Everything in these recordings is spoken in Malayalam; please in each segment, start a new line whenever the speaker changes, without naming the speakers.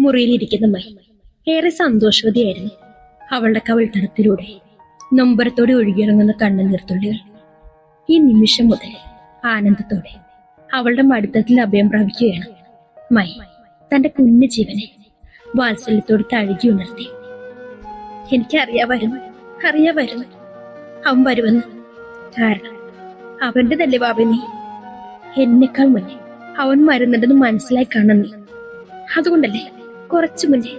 മുറിയിലിരിക്കുന്ന മൈ ഏറെ സന്തോഷവതിയായിരുന്നു. അവളുടെ കവിൾത്തടത്തിലൂടെ നൊമ്പരത്തോടെ ഒഴുകിയിറങ്ങുന്ന കണ്ണുനീർത്തുള്ളികൾ ഈ നിമിഷം മുതൽ ആനന്ദത്തോടെ അവളുടെ മടിത്തത്തിൽ അഭയം പ്രാപിക്കുകയാണ്. മൈ തന്റെ കുഞ്ഞു ജീവനെ വാത്സല്യത്തോട് തഴുകി ഉണർത്തി. എനിക്കറിയാമായിരുന്നു അവൻ വരുമെന്ന്. കാരണം അവന്റെ തന്നെ ബാബ നീ. എന്നെക്കാൾ മുന്നേ അവൻ മരുന്നുണ്ടെന്ന് മനസ്സിലായി കാണുന്ന നീ. അതുകൊണ്ടല്ലേ കുറച്ചു മുന്നേ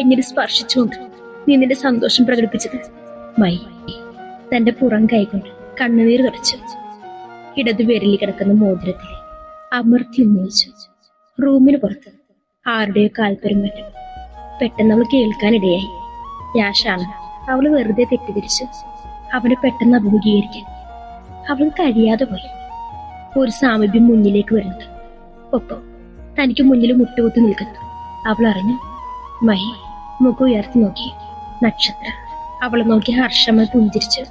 എന്നെ സ്പർശിച്ചുകൊണ്ട് നീ നിന്റെ സന്തോഷം പ്രകടിപ്പിച്ചത്. മൈ തന്റെ പുറം കൈകൊണ്ട് കണ്ണുനീർ തുടച്ചു. ഇടതുപേരിൽ കിടക്കുന്ന മോതിരത്തിലെ അമർത്തി ഉന്നയിച്ചു. റൂമിന് പുറത്ത് ആരുടെയോ കാൽപെരുമാറ്റം പെട്ടെന്ന് അവൾ കേൾക്കാനിടയായി. യാഷാണ് അവള് വെറുതെ തെറ്റിദ്ധരിച്ചു അവനെ പെട്ടെന്ന് അഭിമുഖീകരിക്കാൻ അവൾക്ക് കഴിയാതെ പോയി. ഒരു സാമീപ്യം മുന്നിലേക്ക് വരുന്നുണ്ട്. ഒപ്പം തനിക്ക് മുന്നിൽ മുട്ടുകുത്തി നിൽക്കുന്നു. അവൾ അറിഞ്ഞു. മൈ മുഖം ഉയർത്തി നോക്കി. നക്ഷത്ര അവളെ നോക്കി ഹർഷമായി പുഞ്ചിരിച്ചു.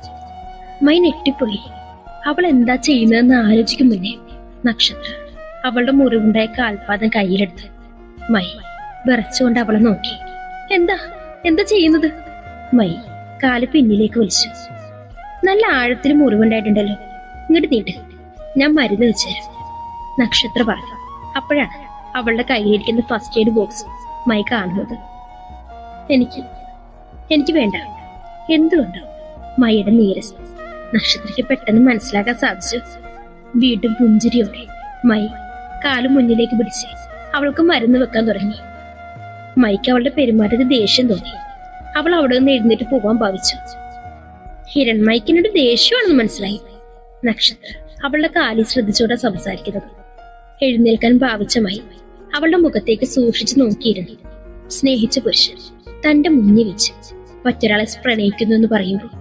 മൈ നെട്ടിപ്പോയി. അവൾ എന്താ ചെയ്യുന്നതെന്ന് ആലോചിക്കും മുന്നേ നക്ഷത്ര അവളുടെ മുറിവുണ്ടായ കാൽപാദം കയ്യിലെടുത്ത് മൈ വിറച്ചുകൊണ്ട് അവളെ നോക്കി. എന്താ ചെയ്യുന്നത്? മൈ കാല് പിന്നിലേക്ക് വലിച്ചു. നല്ല ആഴത്തിൽ മുറിവുണ്ടായിട്ടുണ്ടല്ലോ, ഇങ്ങോട്ട് നീട്ട്, ഞാൻ മരുന്ന് വെച്ചുതരാം നക്ഷത്ര പറഞ്ഞു. അപ്പോഴാണ് അവളുടെ കയ്യിലിരിക്കുന്ന ഫസ്റ്റ് എയ്ഡ് ബോക്സ് മൈ കാണുന്നത്. എനിക്ക് വേണ്ട. എന്തുകൊണ്ടോ മൈയുടെ നീരസം നക്ഷത്രയ്ക്ക് പെട്ടെന്ന് മനസ്സിലാക്കാൻ സാധിച്ചു. വീണ്ടും പുഞ്ചിരിയോടെ മൈ കാല് മുന്നിലേക്ക് പിടിച്ച് അവൾക്ക് മരുന്ന് വെക്കാൻ തുടങ്ങി. മൈക്ക് അവളുടെ പെരുമാറ്റത്തിൽ ദേഷ്യം തോന്നി. അവൾ അവിടെ നിന്ന് എഴുന്നേറ്റ് പോകാൻ ഭാവിച്ചു. ഹിരൺമൈക്കിനോട് ദേഷ്യമാണെന്ന് മനസ്സിലായി. നക്ഷത്ര അവളുടെ കാലിൽ ശ്രദ്ധിച്ചോടെ സംസാരിക്കുന്നത്. എഴുന്നേൽക്കാൻ ഭാവിച്ച മൈ അവളുടെ മുഖത്തേക്ക് സൂക്ഷിച്ചു നോക്കിയിരുന്നു. സ്നേഹിച്ച പുരുഷൻ തന്റെ മുന്നിൽ വെച്ച് മറ്റൊരാളെ പ്രണയിക്കുന്നു എന്ന് പറയുമ്പോൾ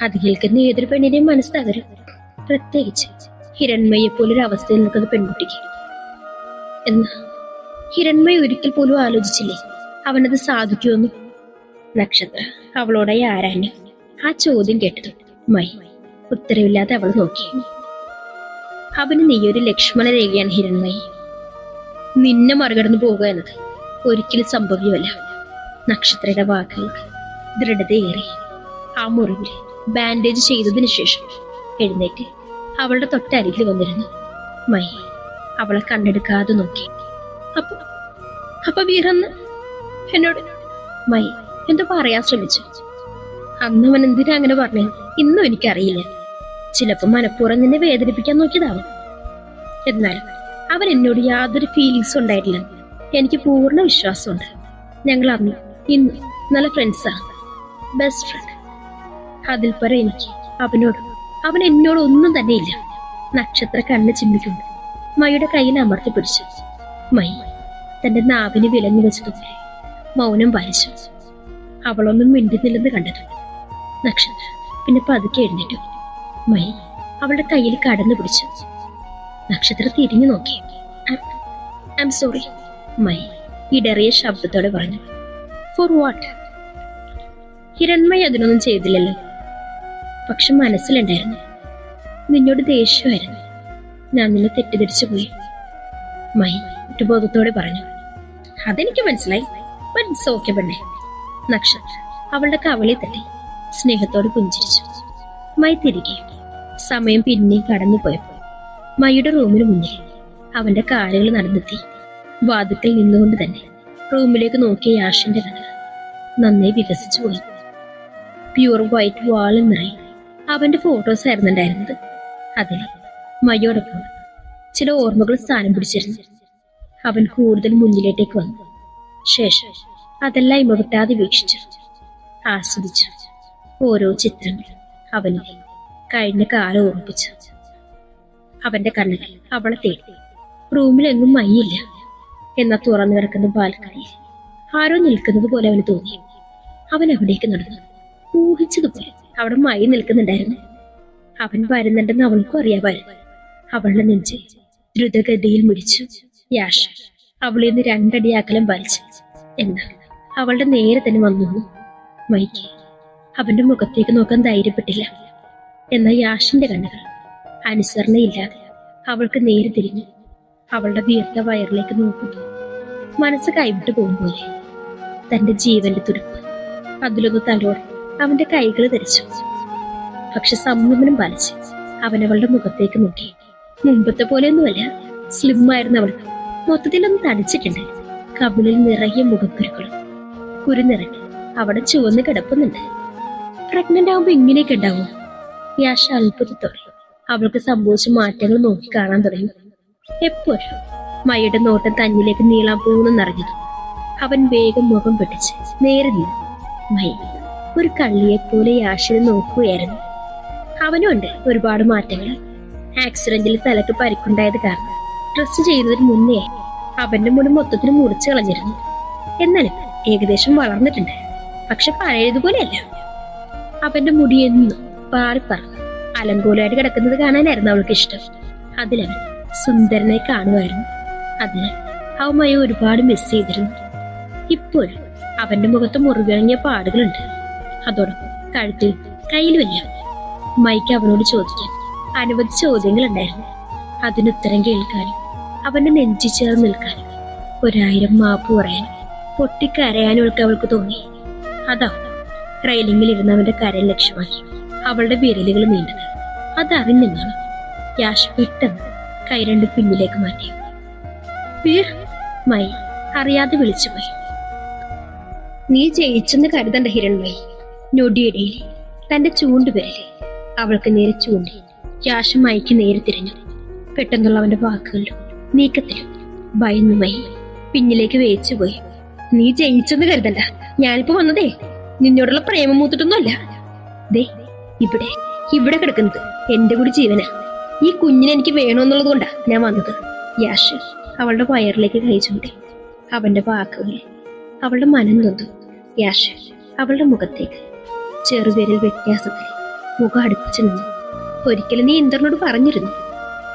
അത് കേൾക്കുന്ന ഏതൊരു പെണ്ണിന്റെയും മനസ്സ് തകരും. പ്രത്യേകിച്ച് ഹിരൺമയെ പോലൊരു അവസ്ഥയിൽ നിൽക്കുന്ന പെൺകുട്ടിക്ക്. എന്നാ ഹിരൺമയ ഒരിക്കൽ പോലും ആലോചിച്ചില്ലേ അവനത് സാധിക്കുമെന്ന്? നക്ഷത്ര അവളോടായി ആരാഞ്ഞു. ആ ചോദ്യം കേട്ടത് മൈ ഉത്തരവില്ലാതെ അവൾ നോക്കി. അവന് നീയൊരു ലക്ഷ്മണ രേഖയാണ് ഹിരൺമയി. നിന്നെ മറികടന്നു പോകുക എന്നത് ഒരിക്കലും സംഭവ്യമല്ല. നക്ഷത്രയുടെ വാക്കുകൾക്ക് ദൃഢതയേറി. ആ മുറിവിൽ ബാൻഡേജ് ചെയ്തതിനു ശേഷം എഴുന്നേറ്റ് അവളുടെ തൊട്ടരികിൽ വന്നിരുന്നു. മൈ അവളെ കണ്ണെടുക്കാതെ നോക്കി. അപ്പൊ വീറന്ന് എന്നോട് മൈ എന്തോ പറയാൻ ശ്രമിച്ചു. അന്ന് അവൻ എന്തിനാ അങ്ങനെ പറഞ്ഞു ഇന്നും എനിക്കറിയില്ല. ചിലപ്പോ മനഃപൂർവ്വം നിന്നെ വേദനിപ്പിക്കാൻ നോക്കിയതാവും. എന്നാലും അവൻ എന്നോട് യാതൊരു ഫീലിങ്സും ഉണ്ടായിട്ടില്ല. എനിക്ക് പൂർണ്ണ വിശ്വാസമുണ്ട്. ഞങ്ങൾ അന്ന് ഇന്ന് നല്ല ഫ്രണ്ട്സാണ്, ബെസ്റ്റ് ഫ്രണ്ട്. അതിൽ പരം എനിക്ക് അവൻ എന്നോട് ഒന്നും തന്നെ ഇല്ല. നക്ഷത്ര കണ്ണ് ചിമ്മിക്കൊണ്ട് മൈയുടെ കയ്യിൽ അമർത്തി പിടിച്ചു. മൈ തന്റെ നാവിന് വിലങ്ങി വെച്ചതുപോലെ മൗനം പാലിച്ചു. അവളൊന്നും മിണ്ടുന്നില്ലെന്ന് കണ്ടത് നക്ഷത്ര പിന്നെ പതുക്കെ എഴുന്നേറ്റു. മൈ അവളുടെ കയ്യിൽ കടന്നു പിടിച്ചു. നക്ഷത്ര തിരിഞ്ഞു നോക്കി. ഐ എം സോറി മൈ ഇടറിയ ശബ്ദത്തോടെ പറഞ്ഞു. Four what? ഹിരൺമയി അതിനൊന്നും ചെയ്തില്ലല്ലോ. പക്ഷെ മനസ്സിലുണ്ടായിരുന്നു നിന്നോട് ദേഷ്യമായിരുന്നു. ഞാൻ നിന്നെ തെറ്റിദ്ധരിച്ചു പോയി. മൈ കുറ്റബോധത്തോടെ പറഞ്ഞു. അതെനിക്ക് മനസ്സിലായി. ഓക്കെ പെണ്ണെ. നക്ഷത്ര അവളുടെ കവളിൽ തട്ടി സ്നേഹത്തോട് പുഞ്ചിരിച്ചു. മൈ തിരികെ. സമയം പിന്നെയും കടന്നു പോയപ്പോൾ മൈയുടെ റൂമിന് മുന്നിൽ അവന്റെ കാലുകൾ നടന്നെത്തി. വാതിക്കൽ നിന്നുകൊണ്ട് തന്നെ റൂമിലേക്ക് നോക്കിയ യാഷിന്റെ കണ്ണ് നന്നായി വികസിച്ചു പോയി. പ്യൂർ വൈറ്റ് വാളിൽ നിറയെ അവന്റെ ഫോട്ടോസ് ആയിരുന്നു ഉണ്ടായിരുന്നത്. അതിൽ മൈയോടൊപ്പം ചില ഓർമ്മകൾ സ്ഥാനം പിടിച്ചിരുന്നു. അവൻ കൂടുതൽ മുന്നിലേട്ടേക്ക് വന്നു. ശേഷം അതെല്ലാം ഇമവിട്ടാതെ വീക്ഷിച്ചു, ആസ്വദിച്ചു. ഓരോ ചിത്രങ്ങൾ അവനെ കഴിഞ്ഞ കാലം ഓർമ്മിപ്പിച്ചു. അവന്റെ കണ്ണുകൾ അവളെ തേടി. റൂമിലെങ്ങും മൈയില്ല. എന്നാ തുറന്നു കിടക്കുന്ന ബാൽക്കണിയിൽ ആരോ നിൽക്കുന്നത് പോലെ അവന് തോന്നി. അവൻ അവിടേക്ക് നടന്നു. ഊഹിച്ചതുപോലെ അവിടെ മൈ നിൽക്കുന്നുണ്ടായിരുന്നു. അവൻ വരുന്നുണ്ടെന്ന് അവൾക്കും അറിയാമായിരുന്നു. അവളുടെ നെഞ്ച് ദ്രുതഗതിയിൽ മുടിച്ചു. യാഷ അവളിൽ നിന്ന് 2 അടി അകലം വലിച്ചു. എന്നാൽ അവളുടെ നേരെ തന്നെ വന്നു. മൈക്ക് അവന്റെ മുഖത്തേക്ക് നോക്കാൻ ധൈര്യപ്പെട്ടില്ല. എന്നാൽ യാഷിന്റെ കണ്ണുകൾ അനുസരണയില്ലാതെ അവൾക്ക് നേരെ തിരിഞ്ഞു. അവളുടെ വീർത്ത വയറിലേക്ക് നോക്കുന്നു. മനസ്സ് കൈവിട്ടു പോകുമ്പോലെ. തന്റെ ജീവന്റെ തുടിപ്പ് അതിലൊന്ന് തലോടെ അവന്റെ കൈകൾ ധരിച്ചു. പക്ഷെ സംയമനം പാലിച്ച് അവനവളുടെ മുഖത്തേക്ക് നോക്കി. മുമ്പത്തെ പോലെയൊന്നുമല്ല, സ്ലിം ആയിരുന്നു അവൾക്ക്. മൊത്തത്തിലൊന്ന് തടിച്ചിട്ടുണ്ട്. കവിളിൽ നിറയെ മുഖക്കുരുക്കളും കുരുനിറങ്ങി അവിടെ ചുവന്ന് കിടപ്പുന്നുണ്ട്. പ്രഗ്നന്റ് ആവുമ്പോ ഇങ്ങനെയൊക്കെ ഉണ്ടാവും? യാഷ അത്ഭുതത്തോടെ അവൾക്ക് സംഭവിച്ച മാറ്റങ്ങൾ നോക്കി കാണാൻ തുടങ്ങി. എപ്പോഴും മയുടെ നോട്ടം തന്നിലേക്ക് നീളാൻ പോകുന്നെന്നറിഞ്ഞതു. അവൻ വേഗം മുഖം പെട്ടിച്ച് നേരെ നിന്നു. മൈ ഒരു കള്ളിയെപ്പോലെ യാഷിനെ നോക്കുകയായിരുന്നു. അവനും ഉണ്ട് ഒരുപാട് മാറ്റങ്ങൾ. ആക്സിഡന്റിൽ തലക്ക് പരിക്കുണ്ടായത് കാരണം ഡ്രസ് ചെയ്യുന്നതിന് മുന്നേ അവന്റെ മുടി മൊത്തത്തിന് മുറിച്ചു കളഞ്ഞിരുന്നു. എന്നാലും ഏകദേശം വളർന്നിട്ടുണ്ട്. പക്ഷെ പഴയതുപോലെയല്ല. അവന്റെ മുടി എന്നും പാറിപ്പറന്ന് അലങ്കോലമായിട്ട് കിടക്കുന്നത് കാണാനായിരുന്നു അവൾക്ക് ഇഷ്ടം. അതിലവൻ സുന്ദരനായി കാണുമായിരുന്നു. അതിനാൽ അവൻ ഒരുപാട് മിസ് ചെയ്തിരുന്നു. ഇപ്പോഴും അവന്റെ മുഖത്ത് മുറിവിളങ്ങിയ പാടുകളുണ്ട്. അതോടൊപ്പം കഴുത്തിൽ കയ്യിലുമില്ല. മൈക്ക് അവനോട് ചോദിക്കാൻ അനവധി ചോദ്യങ്ങളുണ്ടായിരുന്നു. അതിനുത്തരം കേൾക്കാനും അവന്റെ നെഞ്ചി ചേർന്ന് നിൽക്കാനും 1000 മാപ്പ് പറയാനും പൊട്ടിക്കരയാനും അവൾക്ക് തോന്നി. അതാ റെയിലിംഗിൽ ഇരുന്ന് അവന്റെ കരയിൽ ലക്ഷ്യമാക്കി അവളുടെ വിരലുകൾ നീണ്ടത്. അതറിഞ്ഞെന്നാണ് യാഷ് പെട്ടെന്ന് കൈ രണ്ട് പിന്നിലേക്ക് മാറ്റി. മൈ അറിയാതെ വിളിച്ചുപോയി. നീ ജയിച്ചെന്ന് കരുതണ്ട ഹിരൺമയി. ഞൊടിയിടയിൽ തന്റെ ചൂണ്ടുവിരല് അവൾക്ക് നേരെ ചൂണ്ടി യാഷ് മൈക്ക് നേരെ തിരിഞ്ഞു. പെട്ടെന്നുള്ള അവന്റെ വാക്കുകളിലും നീക്കത്തിലും ഭയന്നു മൈ പിന്നിലേക്ക് വേച്ചുപോയി. നീ ജയിച്ചെന്ന് കരുതണ്ട. ഞാനിപ്പോ വന്നതേ നിന്നോടുള്ള പ്രേമം മൂത്തിട്ടൊന്നുമല്ല. ദേ ഇവിടെ ഇവിടെ കിടക്കുന്നത് എന്റെ കൂടി ജീവനാ. ഈ കുഞ്ഞിനെ എനിക്ക് വേണമെന്നുള്ളത് കൊണ്ടാ ഞാൻ വന്നത്. യാഷ് അവളുടെ വയറിലേക്ക് കൈ ചൂണ്ടി. അവന്റെ വാക്കുകളിൽ അവളുടെ മനം നൊന്തു. യാഷ് അവളുടെ മുഖത്തേക്ക് ചെറുവിരൽ വ്യത്യാസത്തിൽ മുഖം അടുപ്പിച്ചു നിന്നു. ഒരിക്കലും നീ ഇന്ദറിനോട് പറഞ്ഞിരുന്നു,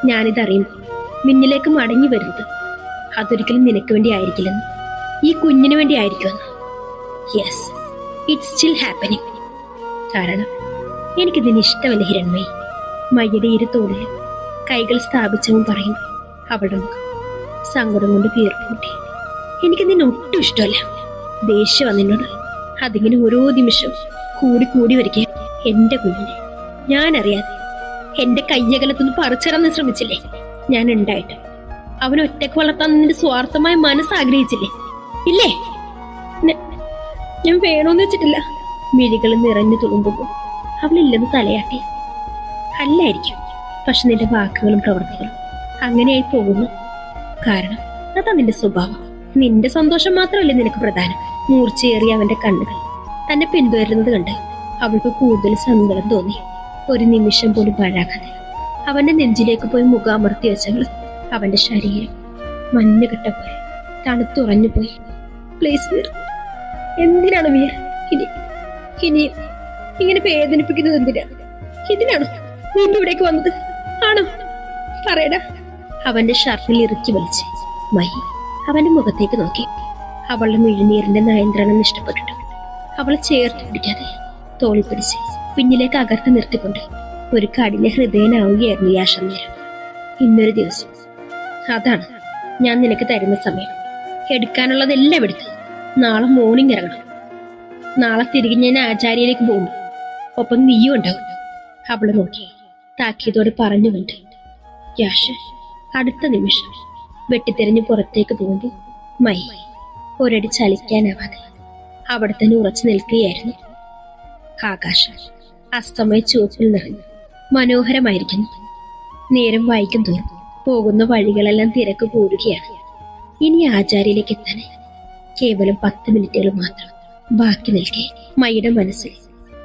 ഞാനിതറിയുമ്പോൾ നിന്നിലേക്ക് മടങ്ങി വരുന്നത് അതൊരിക്കലും നിനക്ക് വേണ്ടി ആയിരിക്കില്ലെന്ന്, ഈ കുഞ്ഞിന് വേണ്ടി ആയിരിക്കുമെന്ന്. Yes, it's still happening. കാരണം എനിക്കിതിന് ഇഷ്ടമല്ല ഹിരൺമയി. മയ്യയുടെ ഇരു തോളിൽ കൈകൾ സ്ഥാപിച്ചവൻ പറയുന്നു. അവളുടെ മുഖം സങ്കടം കൊണ്ട് വീർപ്പൂട്ടി. എനിക്ക് നിന്നെ ഒട്ടും ഇഷ്ടമല്ല. ദേഷ്യം നിന്നോട്. അതിങ്ങനെ ഓരോ നിമിഷം കൂടി കൂടി വരിക. എന്റെ കുഞ്ഞിനെ ഞാനറിയാതെ എന്റെ കയ്യകലത്തുനിന്ന് പറിച്ചിറന്ന് ശ്രമിച്ചില്ലേ? ഞാൻ ഉണ്ടായിട്ട് അവൻ ഒറ്റക്ക് വളർത്താൻ നിന്റെ സ്വാർത്ഥമായ മനസ്സ് ആഗ്രഹിച്ചില്ലേ? ഇല്ലേ? ഞാൻ വേണോന്ന് വെച്ചിട്ടില്ല. മിഴികൾ നിറഞ്ഞു തുളുമ്പുമ്പോൾ അവളില്ലെന്ന് തലയാട്ടി. അല്ലായിരിക്കും, പക്ഷെ നിന്റെ വാക്കുകളും പ്രവൃത്തികളും അങ്ങനെയായി പോകുന്നു. കാരണം അതാ നിന്റെ സ്വഭാവം. നിന്റെ സന്തോഷം മാത്രമല്ലേ നിനക്ക് പ്രധാനം. മൂർച്ചയേറിയ അവന്റെ കണ്ണുകൾ തന്നെ പിന്തുടരുന്നത് കണ്ട് അവൾക്ക് കൂടുതൽ സങ്കടം തോന്നി. ഒരു നിമിഷം പോലും പാഴാക്കാതെ അവന്റെ നെഞ്ചിലേക്ക് പോയി മുഖാമർത്തി വെച്ചവൾ അവന്റെ ശരീരം മഞ്ഞുകെട്ട പോലെ തണുത്തുറഞ്ഞു പോയി. പ്ലീസ് വീർ, എന്തിനാണ് വീർ ഇനി ഇങ്ങനെ വേദനിപ്പിക്കുന്നത്? എന്തിനാണ്? ഇതിനാണോ വീണ്ടും ഇവിടേക്ക് വന്നത്? ആണോ? പറയടാ. അവന്റെ ഷർട്ടിൽ ഇറുക്കി വലിച്ച് മൈ അവന്റെ മുഖത്തേക്ക് നോക്കി. അവളുടെ മിഴിനീരിന്റെ നിയന്ത്രണം ഇഷ്ടപ്പെട്ടിട്ടു. അവളെ ചേർത്ത് പിടിക്കാതെ തോളി പിടിച്ച് പിന്നിലേക്ക് അകർത്തി നിർത്തിക്കൊണ്ട് ഒരു കഠിന ഹൃദയനാവുകയായിരുന്നു യാഷ് നേരം. ഇന്നൊരു ദിവസം അതാണ് ഞാൻ നിനക്ക് തരുന്ന സമയം. എടുക്കാനുള്ളതെല്ലാം എടുത്ത് നാളെ മോർണിംഗ് ഇറങ്ങണം. നാളെ തിരികെ ഞാൻ ആചാര്യയിലേക്ക് പോകുന്നു. ഒപ്പം നീയും ഉണ്ടാവും. അവളെ നോക്കി താക്കീതോടെ പറഞ്ഞുകൊണ്ട് യാഷ് അടുത്ത നിമിഷം വെട്ടിത്തെറിഞ്ഞ് പുറത്തേക്ക് പോകുമ്പോൾ മൈ ഒരടി ചലിക്കാനാവാതെ അവിടെ തന്നെ ഉറച്ചു നിൽക്കുകയായിരുന്നു. ആകാശം അസ്തമയ ചുവപ്പിൽ നിറഞ്ഞു മനോഹരമായിരിക്കുന്നു. നേരം വൈകും തോറും പോകുന്ന വഴികളെല്ലാം തിരക്ക് കൂടുകയാണ്. ഇനി ആചാര്യയിലേക്ക് എത്താൻ കേവലം 10 മിനിറ്റുകൾ മാത്രം ബാക്കി നിൽക്കെ മൈയുടെ മനസ്സിൽ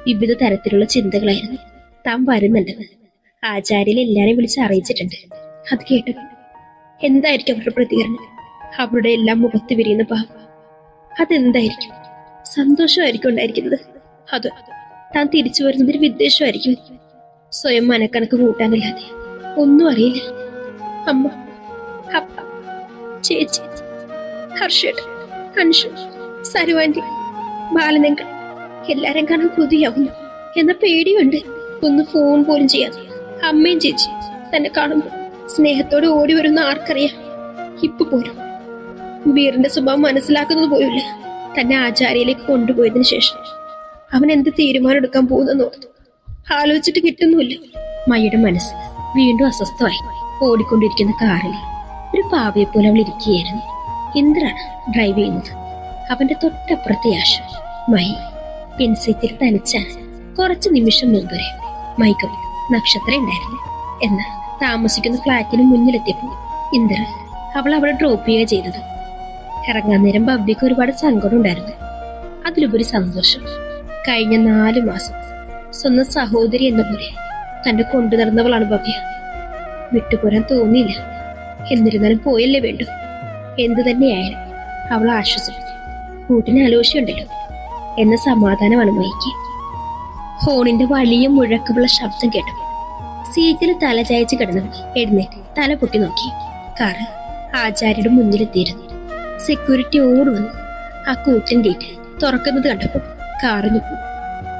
വിവിധ തരത്തിലുള്ള ചിന്തകളായിരുന്നു. താൻ വരുന്നുണ്ടെന്ന് ആചാര്യയിൽ എല്ലാരെയും വിളിച്ച് അറിയിച്ചിട്ടുണ്ട്. അത് കേട്ടപ്പോൾ എന്തായിരിക്കും അവരുടെ പ്രതികരണം? അവരുടെ എല്ലാം മുഖത്ത് വിരിയുന്ന ഭാവം അതെന്തായിരിക്കും? സന്തോഷമായിരിക്കും ഉണ്ടായിരിക്കുന്നത്? അത് താൻ തിരിച്ചു വരുന്നതിന് വിദ്വേഷമായിരിക്കും. സ്വയം മനക്കണക്ക് കൂട്ടാനല്ലാതെ ഒന്നും അറിയില്ല. അമ്മ, അപ്പ, ചേച്ചി, ഹർഷേട്ടൻ, അൻഷു, സരുവാന്റി, ബാലനങ്കൾ എല്ലാരും കാണാൻ കൊതിയാവുന്നു. എന്ന പേടിയുണ്ട്. ഒന്ന് ഫോൺ പോലും ചെയ്യാതെ അമ്മയും ചേച്ചി തന്നെ കാണുമ്പോൾ സ്നേഹത്തോടെ ഓടി വരുന്ന ആർക്കറിയാം. ഇപ്പൊ പോലും വീറിന്റെ സ്വഭാവം മനസ്സിലാക്കുന്നത് പോലുമില്ല. തന്നെ ആചാര്യയിലേക്ക് കൊണ്ടുപോയതിനു ശേഷം അവൻ എന്ത് തീരുമാനം എടുക്കാൻ പോകുന്നെന്ന് ഓർത്തു. ആലോചിച്ചിട്ട് കിട്ടുന്നുമില്ല. മയുടെ മനസ്സ് വീണ്ടും അസ്വസ്ഥമായി. ഓടിക്കൊണ്ടിരിക്കുന്ന കാറിൽ ഒരു പാവയെ പോലെ അവൾ ഇരിക്കുകയായിരുന്നു. ഇന്ദ്രാണ് ഡ്രൈവ് ചെയ്യുന്നത്. അവന്റെ തൊട്ടപ്പുറത്തെ ആശ മൈ പിൻസീറ്റിൽ തനിച്ചാണ്. കുറച്ച് നിമിഷം മുമ്പ് വരെ മൈക്കും നക്ഷത്രം ഉണ്ടായിരുന്നു. എന്നാൽ താമസിക്കുന്ന ഫ്ലാറ്റിന് മുന്നിലെത്തിയപ്പോൾ ഇന്ദ്ര അവളെ ഡ്രോപ്പ് ചെയ്യുക ചെയ്തത്. ഇറങ്ങാൻ നേരം ഭവ്യക്ക് ഒരുപാട് സങ്കടം ഉണ്ടായിരുന്നു. അതിലുപരി സന്തോഷം. കഴിഞ്ഞ 4 മാസം സ്വന്തം സഹോദരി എന്ന പോലെ തന്റെ കൊണ്ടു നടന്നവളാണ് ഭവ്യ. വിട്ടുപോരാൻ തോന്നിയില്ല. എന്നിരുന്നാലും പോയല്ലേ വേണ്ടു. എന്തു തന്നെയായാലും അവൾ ആശ്വസിപ്പിച്ചു. കൂട്ടിന് ആലോചിയുണ്ടല്ലോ എന്ന സമാധാനമാണ് മൈക്ക്. ഹോണിന്റെ വലിയ മുഴക്കമുള്ള ശബ്ദം കേട്ടു. സീറ്റിൽ തല ചായച്ച് കിടന്നവൾ എഴുന്നേറ്റ് തല പൊട്ടി നോക്കി. കാറ് ആചാര്യയുടെ മുന്നിലെത്തിയിരുന്നു. സെക്യൂരിറ്റി ഓടുവന്നു ആ കൂറ്റൻ ഗേറ്റ് തുറക്കുന്നത് കണ്ടപ്പോൾ കാറ് നിൽക്കും.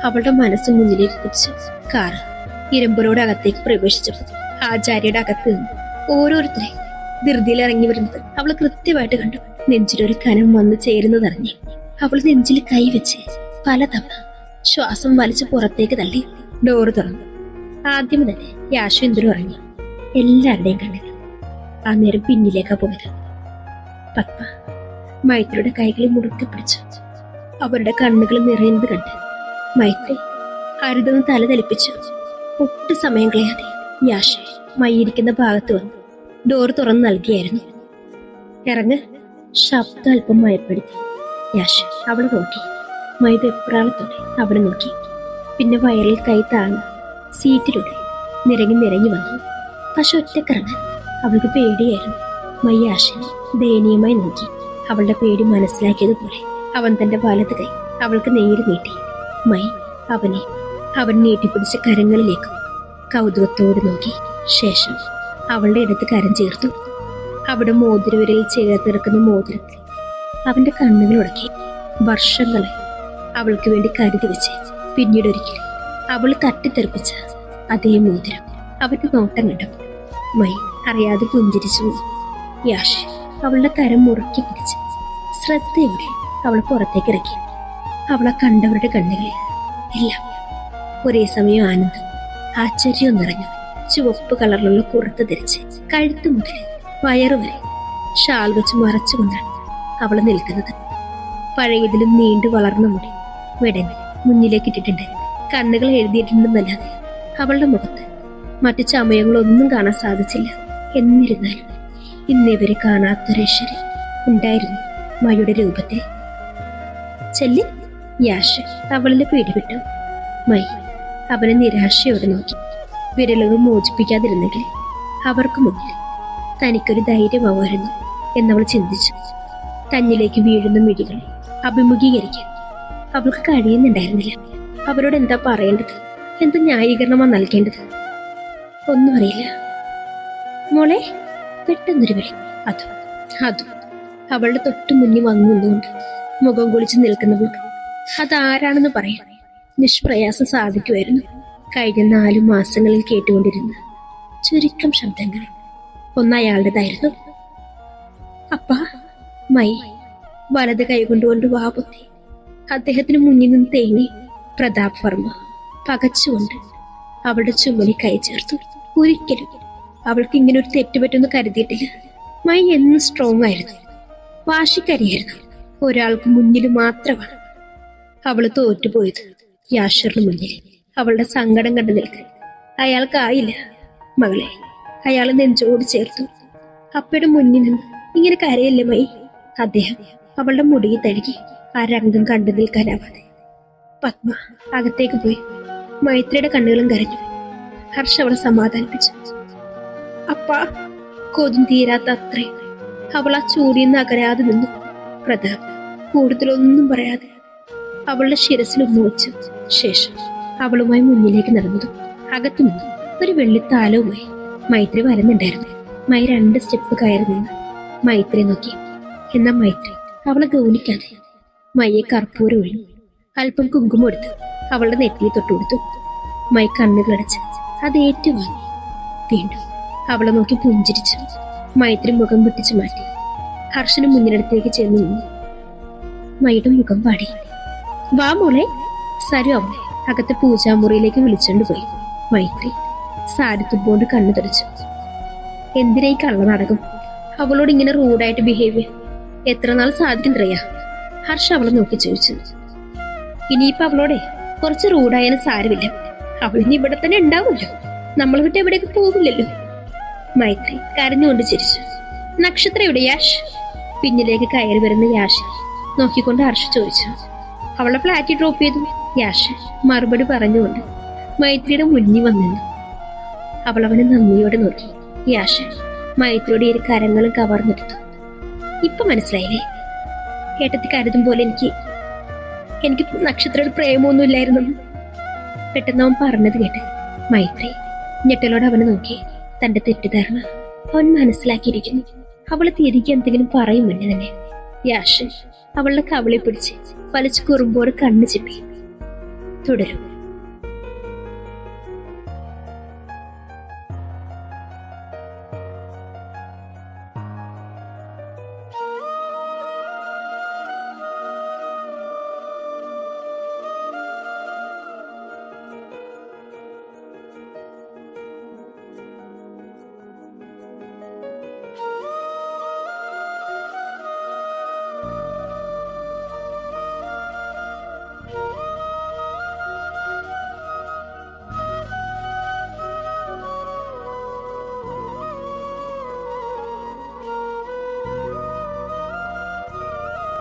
അവളുടെ മനസ്സ് മുന്നിലേക്ക് കുതിച്ചു. കാറ് ഇരുമ്പലോട് അകത്തേക്ക് പ്രവേശിച്ചപ്പോൾ ആചാര്യയുടെ അകത്ത് നിന്ന് ഓരോരുത്തരെ ധൃതിയിൽ ഇറങ്ങി വരുന്നത് അവൾ കൃത്യമായിട്ട് കണ്ടു. നെഞ്ചിലൊരു കനം വന്നു ചേരുന്നതറിഞ്ഞ് അവൾ നെഞ്ചിൽ കൈവച്ച് പലതവണ ശ്വാസം വലിച്ചു പുറത്തേക്ക് തള്ളി. ഡോറ് തുറന്നു. ആദ്യം തന്നെ യാശു എന്തൊരു ഇറങ്ങി. എല്ലാവരുടെയും കണ്ണുകൾ ആ നേരം പിന്നിലേക്കാ പോയത്. പത്മ മൈത്രിയുടെ കൈകളിൽ മുറുക്കി പിടിച്ചു. അവരുടെ കണ്ണുകൾ നിറയുന്നത് കണ്ട് മൈത്രി അരുതെന്ന് തല തെളിപ്പിച്ചു. ഒട്ടും സമയം കളയാതെ യാഷ മൈയിരിക്കുന്ന ഭാഗത്ത് വന്നു ഡോർ തുറന്നു നൽകിയായിരുന്നു. ഇറങ്ങ്. ശബ്ദം അല്പം മയപ്പെടുത്തി യാഷ അവളെ നോക്കി. മൈത് എപ്രാളത്തോടെ അവളെ നോക്കി. പിന്നെ വയറിൽ കൈ താങ്ങി സീറ്റിലൂടെ നിരങ്ങി വന്നു. പക്ഷെ ഒറ്റക്കിറങ്ങാൻ അവൾക്ക് പേടിയായിരുന്നു. മൈ യാഷനെ ദയനീയമായി നോക്കി. അവളുടെ പേടി മനസ്സിലാക്കിയതുപോലെ അവൻ തന്റെ വലത് കൈ അവൾക്ക് നേരി നീട്ടി. മൈ അവൻ നീട്ടിപ്പിടിച്ച കരങ്ങളിലേക്കും കൗതുകത്തോട് നോക്കി. ശേഷം അവളുടെ ഇടത്ത് കരം ചേർത്തു. അവിടെ മോതിരവിരലിൽ ചേർത്തെടുക്കുന്ന മോതിരത്തിൽ അവന്റെ കണ്ണുകൾ ഉടക്കി. വർഷങ്ങളെ അവൾക്ക് വേണ്ടി കരുതി വെച്ച് പിന്നീട് ഒരിക്കലും അവൾ തട്ടിത്തെറിപ്പിച്ച അതേ മോതിരം അവന്റെ നോട്ടം കണ്ടപ്പോൾ മൈ അറിയാതെ പുഞ്ചിരിച്ചു. യാഷ് അവളുടെ കരം മുറുക്കി പിടിച്ച് ശ്രദ്ധയോടെ അവളെ പുറത്തേക്ക് ഇറക്കി. അവളെ കണ്ടവരുടെ കണ്ണുകളിൽ എല്ലാം ഒരേ സമയം ആനന്ദം ആശ്ചര്യവും നിറഞ്ഞു. ചുവപ്പ് കളറിലുള്ള കുർത്ത ധരിച്ച് കഴുത്ത് മുതൽ വയറുവരെ ഷാൾ വെച്ച് മറച്ചുകൊണ്ടാണ് അവള് നിൽക്കുന്നത്. പഴയതിലും നീണ്ടു വളർന്ന മുടി വെടഞ്ഞ് മുന്നിലേക്ക് ഇട്ടിട്ടുണ്ട്. കണ്ണുകൾ എഴുതിയിട്ടുണ്ടെന്നല്ലാതെ അവളുടെ മുഖത്ത് മറ്റു ചമയങ്ങളൊന്നും കാണാൻ സാധിച്ചില്ല. എന്നിരുന്നാലും ഇന്നിവരെ കാണാത്തൊരേശ്വരി ഉണ്ടായിരുന്നു മയുടെ രൂപത്തിൽ. ചെല്ലി യാഷ് അവളിലെ പിടിവിട്ടു. മൈ അവനെ നിരാശയോടെ നോക്കി. വിരലുകൾ മോചിപ്പിക്കാതിരുന്നെങ്കിൽ അവർക്ക് മുന്നിൽ തനിക്കൊരു ധൈര്യമാവായിരുന്നു എന്നവൾ ചിന്തിച്ചു. തന്നിലേക്ക് വീഴുന്ന മിഴികളെ അഭിമുഖീകരിക്കാൻ അവൾക്ക് കഴിയുന്നുണ്ടായിരുന്നില്ല. അവരോട് എന്താ പറയേണ്ടത്, എന്ത് ന്യായീകരണമാണ് നൽകേണ്ടത് ഒന്നും അറിയില്ല. മോളെ പെട്ടെന്നൊരു വിളി. അതും അവളുടെ തൊട്ടു മുന്നിൽ വന്നുകൊണ്ട് മുഖം കുളിച്ച് നിൽക്കുന്നവൾക്ക് അതാരാണെന്ന് പറയാൻ നിഷ്പ്രയാസം സാധിക്കുമായിരുന്നു. കഴിഞ്ഞ 4 മാസങ്ങളിൽ കേട്ടുകൊണ്ടിരുന്ന ചുരുക്കം ശബ്ദങ്ങൾ ഒന്നയാളുടേതായിരുന്നു. അപ്പാ. മൈ വലത് കൈകൊണ്ടുകൊണ്ട് വാപൊത്തി അദ്ദേഹത്തിന് മുന്നിൽ നിന്ന് തേങ്ങി. പ്രതാപ് വർമ്മ പകച്ചുകൊണ്ട് അവളുടെ ചുമലിൽ കൈ ചേർത്തു. ഒരിക്കലും അവൾക്ക് ഇങ്ങനെ ഒരു തെറ്റുപറ്റുമെന്ന് കരുതിയിട്ടില്ല. മൈ എന്നും സ്ട്രോങ് ആയിരുന്നു, വാശിക്കരിയായിരുന്നു. ഒരാൾക്ക് മുന്നിൽ മാത്രമാണ് അവള് തോറ്റുപോയത്. യാഷറിന് മുന്നിൽ അവളുടെ സങ്കടം കണ്ടു നിൽക്കാൻ അയാൾക്കായില്ല. മകളെ അയാൾ നെഞ്ചോട് ചേർത്തു. അപ്പയുടെ മുന്നിൽ നിന്ന് ഇങ്ങനെ കരയല്ലേ മൈ. അദ്ദേഹം അവളുടെ മുടിയിൽ തഴുകി. ആ രംഗം കണ്ടു നിൽക്കാനാവാതെ പത്മ അകത്തേക്ക് പോയി. മൈത്രിയുടെ കണ്ണുകളും കരഞ്ഞു. ഹർഷ അവളെ സമാധാനിപ്പിച്ചു. അപ്പാ. കൊതും തീരാത്ത അത്രയും അവൾ ആ ചൂടിന്ന് അകരാതെ നിന്നു. പ്രതാപ് കൂടുതലൊന്നും പറയാതെ അവളുടെ ശിരസിൽ ഉമ്മവച്ചു. ശേഷം അവളുമായി മുന്നിലേക്ക് നടന്നതും അകത്തു നിന്നു ഒരു വെള്ളിത്താലവുമായി മൈത്രി വരുന്നുണ്ടായിരുന്നു. മൈ 2 സ്റ്റെപ്പ് കയറി നിന്ന് മൈത്രി നോക്കി. എന്നാ മൈത്രി അവളെ ഗൗനിക്കാതെ മയ്യെ കർപ്പൂരം ഒഴിഞ്ഞു അല്പം കുങ്കുമം എടുത്ത് അവളുടെ നെറ്റിയിൽ തൊട്ടുകൊടുത്തു. മൈ കണ്ണുകളടച്ച് അത് ഏറ്റുവാങ്ങി. വീണ്ടും അവളെ നോക്കി പുഞ്ചിരിച്ചു. മൈത്രി മുഖം പൊട്ടിച്ചു മാറ്റി ഹർഷന് മുന്നിനടുത്തേക്ക് ചെന്ന് നിന്നു. മയുടെ മുഖം പാടി. വാ മോളെ. സരു അവളെ അകത്തെ പൂജാമുറിയിലേക്ക് വിളിച്ചോണ്ട് പോയി. മൈത്രി സാരി തുമ്പോണ്ട് കണ്ണു തെറിച്ചു. എന്തിനാ ഈ കള്ള നാടകം? അവളോട് ഇങ്ങനെ റൂഡായിട്ട് ബിഹേവ് എത്ര നാൾ സാധിക്കും ത്രയാ? ഹർഷ അവളെ നോക്കി ചോദിച്ചു. ഇനിയിപ്പൊ അവളോടെ കുറച്ച് റൂഡായാലും സാരമില്ല. അവളിനി ഇവിടെ തന്നെ ഉണ്ടാവുമല്ലോ. നമ്മൾ വിട്ട് എവിടേക്ക് പോകില്ലല്ലോ. മൈത്രി കരഞ്ഞുകൊണ്ട് ചിരിച്ചു. നക്ഷത്ര എവിടെ യാഷ്? പിന്നിലേക്ക് കയറി വരുന്ന യാഷ് നോക്കിക്കൊണ്ട് ഹർഷ ചോദിച്ചു. അവളെ ഫ്ലാറ്റിൽ ഡ്രോപ്പ് ചെയ്തു. യാഷ് മറുപടി പറഞ്ഞുകൊണ്ട് മൈത്രിയുടെ മുന്നിൽ വന്നു. അവൾ അവനെ നന്ദിയോടെ നോക്കി. യാഷ് മൈത്രിയുടെ ഇരു കരങ്ങളും കവർന്നെടുത്തു. ഇപ്പൊ മനസ്സിലായില്ലേ? ഏട്ടത്തി കരുതും പോലെ എനിക്ക് നക്ഷത്രയുടെ പ്രേമൊന്നുമില്ലായിരുന്നു. പെട്ടെന്ന് അവൻ പറഞ്ഞത് കേട്ട് മൈത്രി ഞെട്ടലോടെ അവനെ നോക്കി. തന്റെ തെറ്റിദ്ധാരണ അവൻ മനസ്സിലാക്കിയിരിക്കുന്നു. അവള് തിരികെ എന്തെങ്കിലും പറയും മുന്നേ തന്നെ യാഷ് അവളുടെ കവിളി പിടിച്ച് വലിച്ചു കുറുമ്പോട് കണ്ണു ചിപ്പി. തുടരും.